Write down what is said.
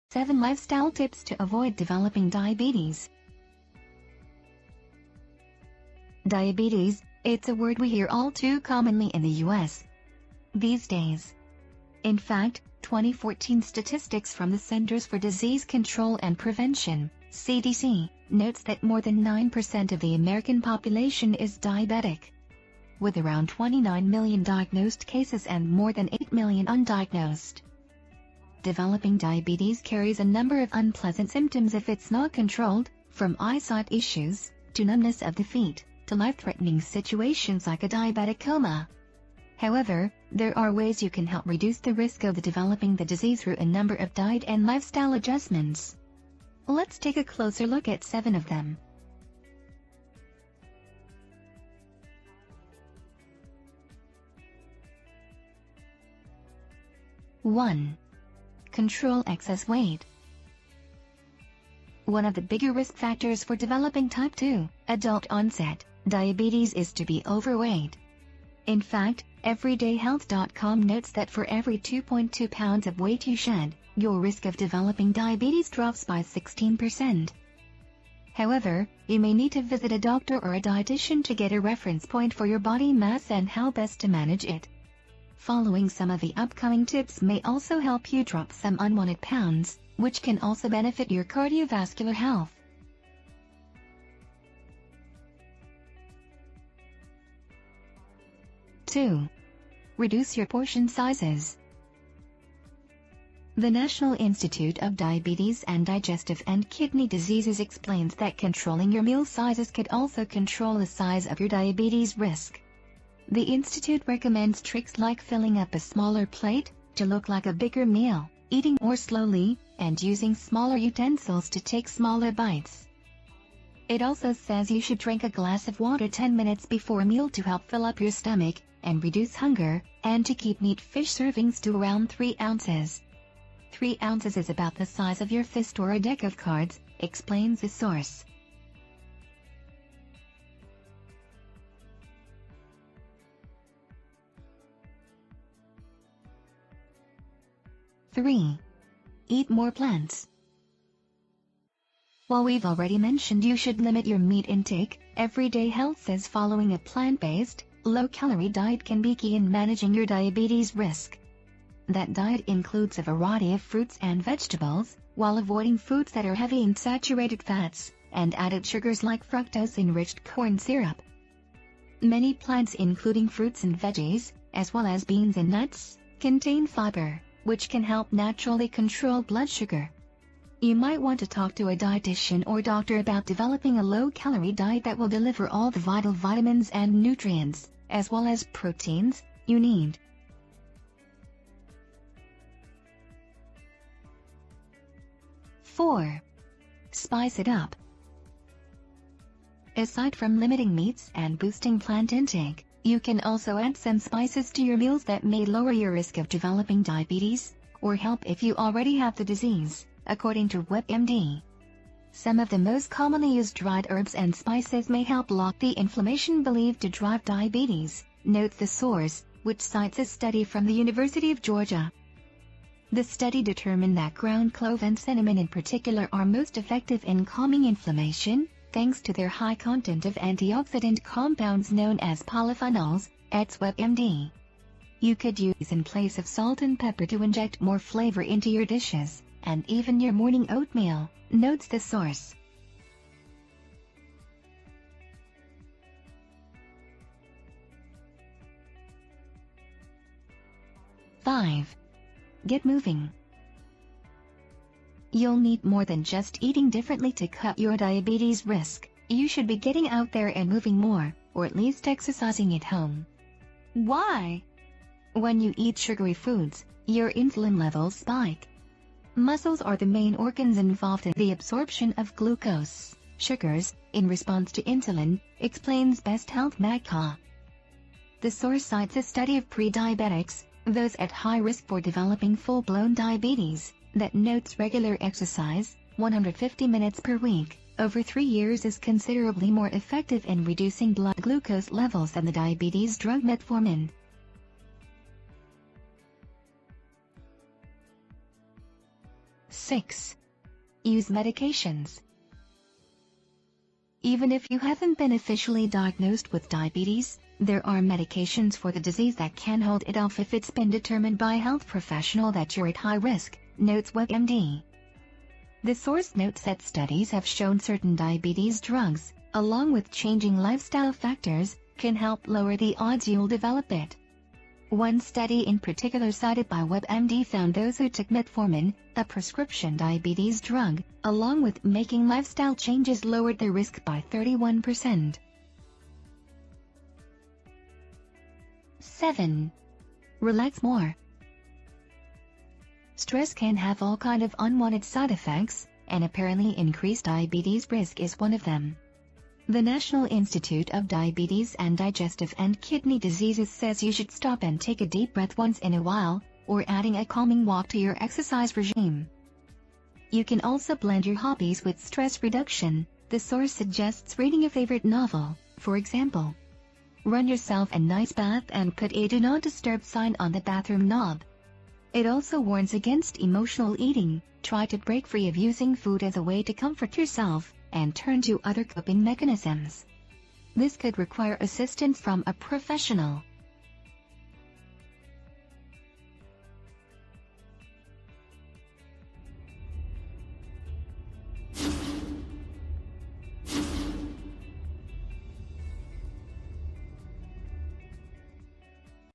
7 Lifestyle Tips to Avoid Developing Diabetes. Diabetes, it's a word we hear all too commonly in the US these days. In fact, 2014 statistics from the Centers for Disease Control and Prevention, CDC, notes that more than 9% of the American population is diabetic, with around 29 million diagnosed cases and more than 8 million undiagnosed. Developing diabetes carries a number of unpleasant symptoms if it's not controlled, from eyesight issues, to numbness of the feet, to life-threatening situations like a diabetic coma. However, there are ways you can help reduce the risk of developing the disease through a number of diet and lifestyle adjustments. Let's take a closer look at 7 of them. 1. Control excess weight. One of the bigger risk factors for developing type 2, adult-onset, diabetes is to be overweight. In fact, EverydayHealth.com notes that for every 2.2 pounds of weight you shed, your risk of developing diabetes drops by 16%. However, you may need to visit a doctor or a dietitian to get a reference point for your body mass and how best to manage it. Following some of the upcoming tips may also help you drop some unwanted pounds, which can also benefit your cardiovascular health. 2. Reduce your portion sizes. The National Institute of Diabetes and Digestive and Kidney Diseases explains that controlling your meal sizes could also control the size of your diabetes risk. The institute recommends tricks like filling up a smaller plate to look like a bigger meal, eating more slowly, and using smaller utensils to take smaller bites. It also says you should drink a glass of water 10 minutes before a meal to help fill up your stomach and reduce hunger, and to keep meat fish servings to around 3 ounces. 3 ounces is about the size of your fist or a deck of cards, explains the source. 3. Eat more plants. While we've already mentioned you should limit your meat intake, Everyday Health says following a plant-based, low-calorie diet can be key in managing your diabetes risk. That diet includes a variety of fruits and vegetables, while avoiding foods that are heavy in saturated fats and added sugars like fructose-enriched corn syrup. Many plants, including fruits and veggies, as well as beans and nuts, contain fiber, which can help naturally control blood sugar. You might want to talk to a dietitian or doctor about developing a low-calorie diet that will deliver all the vital vitamins and nutrients, as well as proteins, you need. 4. Spice it up. Aside from limiting meats and boosting plant intake, you can also add some spices to your meals that may lower your risk of developing diabetes, or help if you already have the disease, according to WebMD. Some of the most commonly used dried herbs and spices may help block the inflammation believed to drive diabetes, notes the source, which cites a study from the University of Georgia. The study determined that ground clove and cinnamon in particular are most effective in calming inflammation, thanks to their high content of antioxidant compounds known as polyphenols, adds WebMD. You could use in place of salt and pepper to inject more flavor into your dishes, and even your morning oatmeal, notes the source. 5. Get moving. You'll need more than just eating differently to cut your diabetes risk. You should be getting out there and moving more, or at least exercising at home. Why? When you eat sugary foods, your insulin levels spike. Muscles are the main organs involved in the absorption of glucose, sugars, in response to insulin, explains Best Health Magca. The source cites a study of pre-diabetics, those at high risk for developing full-blown diabetes, that notes regular exercise, 150 minutes per week, over 3 years is considerably more effective in reducing blood glucose levels than the diabetes drug metformin. Six. Use medications. Even if you haven't been officially diagnosed with diabetes, there are medications for the disease that can hold it off if it's been determined by a health professional that you're at high risk, notes WebMD. The source notes that studies have shown certain diabetes drugs, along with changing lifestyle factors, can help lower the odds you'll develop it. One study in particular cited by WebMD found those who took metformin, a prescription diabetes drug, along with making lifestyle changes lowered their risk by 31%. 7. Relax more. Stress can have all kinds of unwanted side effects, and apparently increased diabetes risk is one of them. The National Institute of Diabetes and Digestive and Kidney Diseases says you should stop and take a deep breath once in a while, or adding a calming walk to your exercise regime. You can also blend your hobbies with stress reduction. The source suggests reading a favorite novel, for example. Run yourself a nice bath and put a do not disturb sign on the bathroom knob. It also warns against emotional eating. Try to break free of using food as a way to comfort yourself, and turn to other coping mechanisms. This could require assistance from a professional.